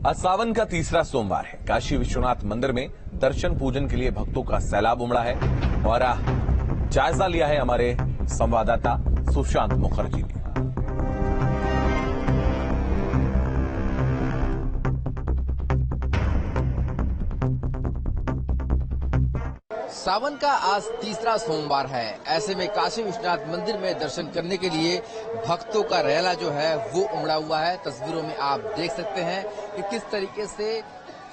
आज सावन का तीसरा सोमवार है। काशी विश्वनाथ मंदिर में दर्शन पूजन के लिए भक्तों का सैलाब उमड़ा है और जायजा लिया है हमारे संवाददाता सुशांत मुखर्जी ने। सावन का आज तीसरा सोमवार है। ऐसे में काशी विश्वनाथ मंदिर में दर्शन करने के लिए भक्तों का रैला जो है वो उमड़ा हुआ है। तस्वीरों में आप देख सकते हैं कि किस तरीके से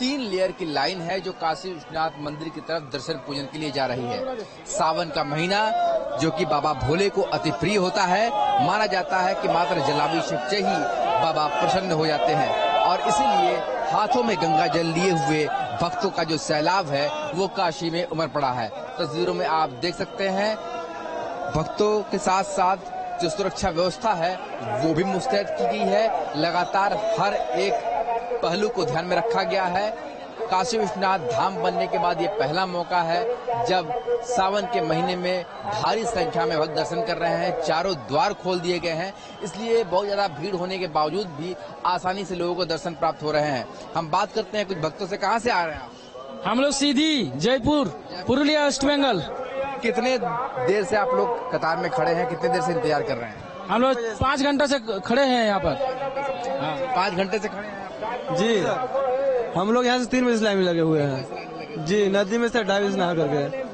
3 लेयर की लाइन है जो काशी विश्वनाथ मंदिर की तरफ दर्शन पूजन के लिए जा रही है। सावन का महीना जो कि बाबा भोले को अति प्रिय होता है, माना जाता है कि मात्र जलाभिषेक से ही बाबा प्रसन्न हो जाते हैं और इसीलिए हाथों में गंगा जल लिए हुए भक्तों का जो सैलाब है वो काशी में उमड़ पड़ा है। तस्वीरों में आप देख सकते हैं भक्तों के साथ साथ जो सुरक्षा व्यवस्था है वो भी मुस्तैद की गई है। लगातार हर एक पहलू को ध्यान में रखा गया है। काशी विश्वनाथ धाम बनने के बाद ये पहला मौका है जब सावन के महीने में भारी संख्या में भक्त दर्शन कर रहे हैं। चारों द्वार खोल दिए गए हैं, इसलिए बहुत ज्यादा भीड़ होने के बावजूद भी आसानी से लोगों को दर्शन प्राप्त हो रहे हैं। हम बात करते हैं कुछ भक्तों से। कहां से आ रहे हैं? हम लोग सीधी जयपुर, पुरुलिया, वेस्ट बंगाल। कितने देर से आप लोग कतार में खड़े हैं? कितने देर से इंतजार कर रहे हैं? हम लोग 5 घंटे से खड़े हैं यहाँ पर। हाँ, 5 घंटे से खड़े हैं जी। हम लोग यहाँ से 3 बजे लाइन में लगे हुए हैं जी। नदी में से 2:30 बजे नहा करके।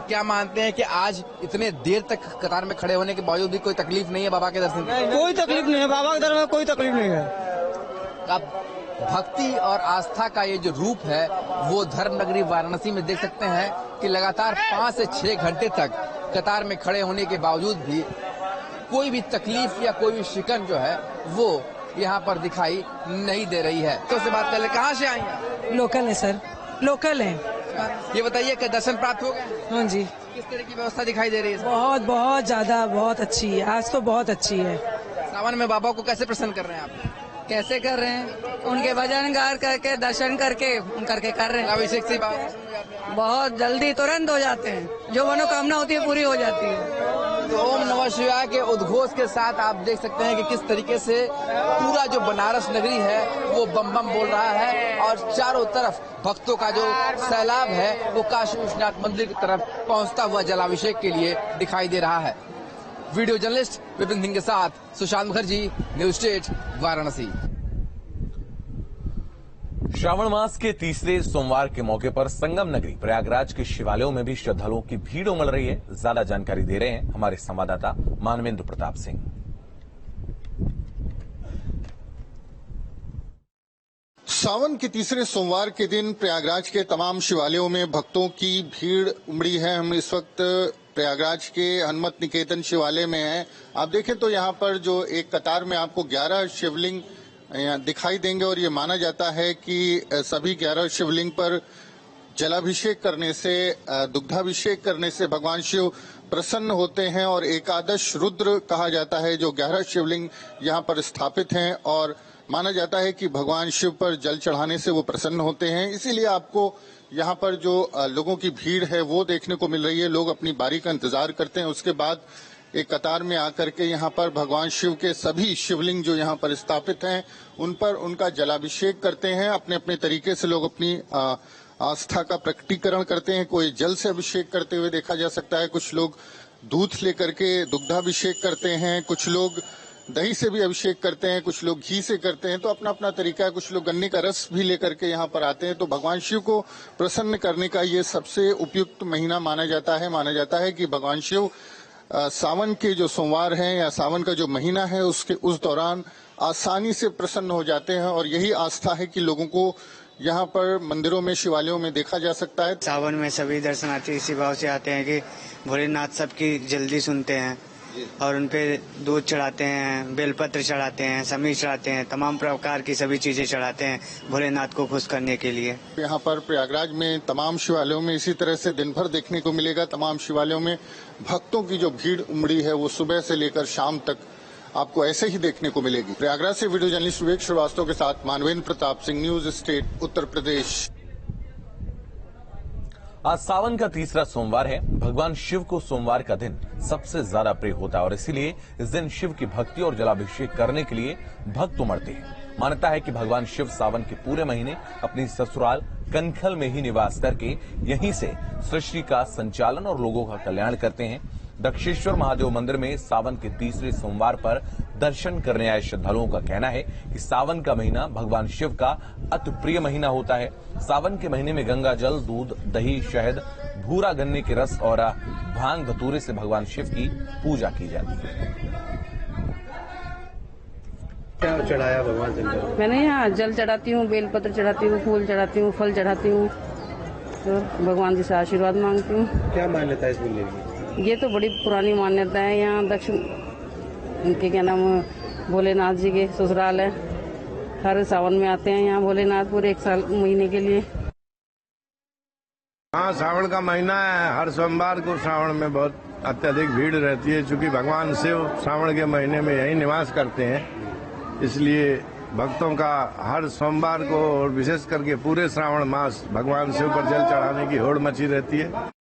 क्या मानते हैं कि आज इतने देर तक कतार में खड़े होने के बावजूद भी कोई तकलीफ नहीं है बाबा के दर्शन की? कोई तकलीफ नहीं है, बाबा के दर्शन में कोई तकलीफ नहीं है। अब भक्ति और आस्था का ये जो रूप है वो धर्म नगरी वाराणसी में देख सकते हैं कि लगातार 5 से 6 घंटे तक कतार में खड़े होने के बावजूद भी कोई भी तकलीफ या कोई भी शिकन जो है वो यहाँ पर दिखाई नहीं दे रही है। तो से बात कर ले, कहाँ से आई हैं? लोकल है सर, लोकल है। ये बताइए कि दर्शन प्राप्त हो गए? हाँ जी। किस तरह की व्यवस्था दिखाई दे रही है? बहुत बहुत ज्यादा बहुत अच्छी है, आज तो बहुत अच्छी है। सावन में बाबा को कैसे प्रसन्न कर रहे हैं आप? कैसे कर रहे हैं? उनके भजन गार करके दर्शन करके कर रहे हैं। अभिषेक से बहुत जल्दी तुरंत हो जाते हैं, जो मनोकामना होती है पूरी हो जाती है। तो ओम नमः शिवाय के उद्घोष के साथ आप देख सकते हैं कि किस तरीके से पूरा जो बनारस नगरी है वो बम बम बोल रहा है और चारों तरफ भक्तों का जो सैलाब है वो काशी विश्वनाथ मंदिर की तरफ पहुंचता हुआ जलाभिषेक के लिए दिखाई दे रहा है। वीडियो जर्नलिस्ट विपिन सिंह के साथ सुशांत मुखर्जी, न्यूज स्टेट, वाराणसी। श्रावण मास के तीसरे सोमवार के मौके पर संगम नगरी प्रयागराज के शिवालयों में भी श्रद्धालुओं की भीड़ उमड़ रही है। ज्यादा जानकारी दे रहे हैं हमारे संवाददाता मानवेंद्र प्रताप सिंह। सावन के तीसरे सोमवार के दिन प्रयागराज के तमाम शिवालयों में भक्तों की भीड़ उमड़ी है। हम इस वक्त प्रयागराज के हनुमत निकेतन शिवालय में हैं। आप देखें तो यहाँ पर जो एक कतार में आपको 11 शिवलिंग दिखाई देंगे और ये माना जाता है कि सभी 11 शिवलिंग पर जलाभिषेक करने से, दुग्धाभिषेक करने से भगवान शिव प्रसन्न होते हैं और एकादश रुद्र कहा जाता है जो 11 शिवलिंग यहाँ पर स्थापित हैं और माना जाता है कि भगवान शिव पर जल चढ़ाने से वो प्रसन्न होते हैं। इसीलिए आपको यहाँ पर जो लोगों की भीड़ है वो देखने को मिल रही है। लोग अपनी बारी का इंतजार करते हैं, उसके बाद एक कतार में आकर के यहाँ पर भगवान शिव के सभी शिवलिंग जो यहाँ पर स्थापित हैं उन पर उनका जलाभिषेक करते हैं। अपने अपने तरीके से लोग अपनी आस्था का प्रकटीकरण करते हैं। कोई जल से अभिषेक करते हुए देखा जा सकता है, कुछ लोग दूध लेकर के दुग्धाभिषेक करते हैं, कुछ लोग दही से भी अभिषेक करते हैं, कुछ लोग घी से करते हैं। तो अपना अपना तरीका है। कुछ लोग गन्ने का रस भी लेकर के यहाँ पर आते हैं। तो भगवान शिव को प्रसन्न करने का ये सबसे उपयुक्त महीना माना जाता है। माना जाता है कि भगवान शिव सावन के जो सोमवार हैं या सावन का जो महीना है उस दौरान आसानी से प्रसन्न हो जाते हैं और यही आस्था है कि लोगों को यहाँ पर मंदिरों में, शिवालयों में देखा जा सकता है। सावन में सभी दर्शनार्थी इसी भाव से आते हैं कि भोलेनाथ सबकी जल्दी सुनते हैं और उनपे दूध चढ़ाते हैं, बेलपत्र चढ़ाते हैं, समीर चढ़ाते हैं, तमाम प्रकार की सभी चीजें चढ़ाते हैं भोलेनाथ को खुश करने के लिए। यहाँ पर प्रयागराज में तमाम शिवालयों में इसी तरह से दिन भर देखने को मिलेगा। तमाम शिवालयों में भक्तों की जो भीड़ उमड़ी है वो सुबह से लेकर शाम तक आपको ऐसे ही देखने को मिलेगी। प्रयागराज से वीडियो जर्नलिस्ट विवेक श्रीवास्तव के साथ मानवेंद्र प्रताप सिंह, न्यूज स्टेट, उत्तर प्रदेश। आज सावन का तीसरा सोमवार है। भगवान शिव को सोमवार का दिन सबसे ज्यादा प्रिय होता है और इसीलिए इस दिन शिव की भक्ति और जलाभिषेक करने के लिए भक्त उमड़ते हैं। मान्यता है कि भगवान शिव सावन के पूरे महीने अपनी ससुराल कनखल में ही निवास करके यहीं से सृष्टि का संचालन और लोगों का कल्याण करते हैं। दक्षेश्वर महादेव मंदिर में सावन के तीसरे सोमवार पर दर्शन करने आए श्रद्धालुओं का कहना है कि सावन का महीना भगवान शिव का अति प्रिय महीना होता है। सावन के महीने में गंगा जल, दूध, दही, शहद, भूरा गन्ने के रस और भांग धतूरे से भगवान शिव की पूजा की जाती है। क्या चढ़ाया भगवान शंकर? मैंने यहाँ जल चढ़ाती हूँ, बेलपत्र चढ़ाती हूँ, फूल चढ़ाती हूँ, फल चढ़ाती हूँ, तो भगवान जी से आशीर्वाद मांगती हूँ। क्या मान्यता है इस मंदिर की? ये तो बड़ी पुरानी मान्यता है। यहाँ दक्षिण उनके क्या नाम भोलेनाथ जी के ससुराल है। हर सावन में आते हैं यहाँ भोलेनाथ पूरे एक साल महीने के लिए। हाँ, सावन का महीना है। हर सोमवार को सावन में बहुत अत्यधिक भीड़ रहती है, क्योंकि भगवान शिव सावन के महीने में यही निवास करते हैं। इसलिए भक्तों का हर सोमवार को और विशेष करके पूरे श्रावण मास भगवान शिव पर जल चढ़ाने की होड़ मची रहती है।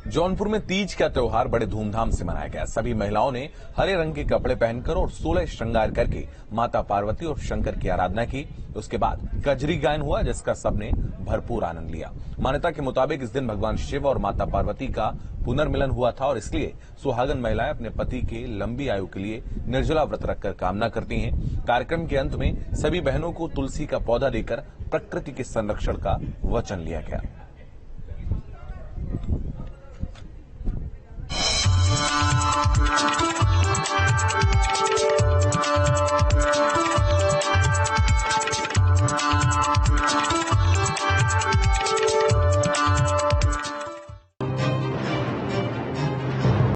जौनपुर में तीज का त्योहार बड़े धूमधाम से मनाया गया। सभी महिलाओं ने हरे रंग के कपड़े पहनकर और 16 श्रृंगार करके माता पार्वती और शंकर की आराधना की। उसके बाद कजरी गायन हुआ, जिसका सबने भरपूर आनंद लिया। मान्यता के मुताबिक इस दिन भगवान शिव और माता पार्वती का पुनर्मिलन हुआ था और इसलिए सुहागन महिलाएं अपने पति के लंबी आयु के लिए निर्जला व्रत रखकर कामना करती हैं। कार्यक्रम के अंत में सभी बहनों को तुलसी का पौधा देकर प्रकृति के संरक्षण का वचन लिया गया।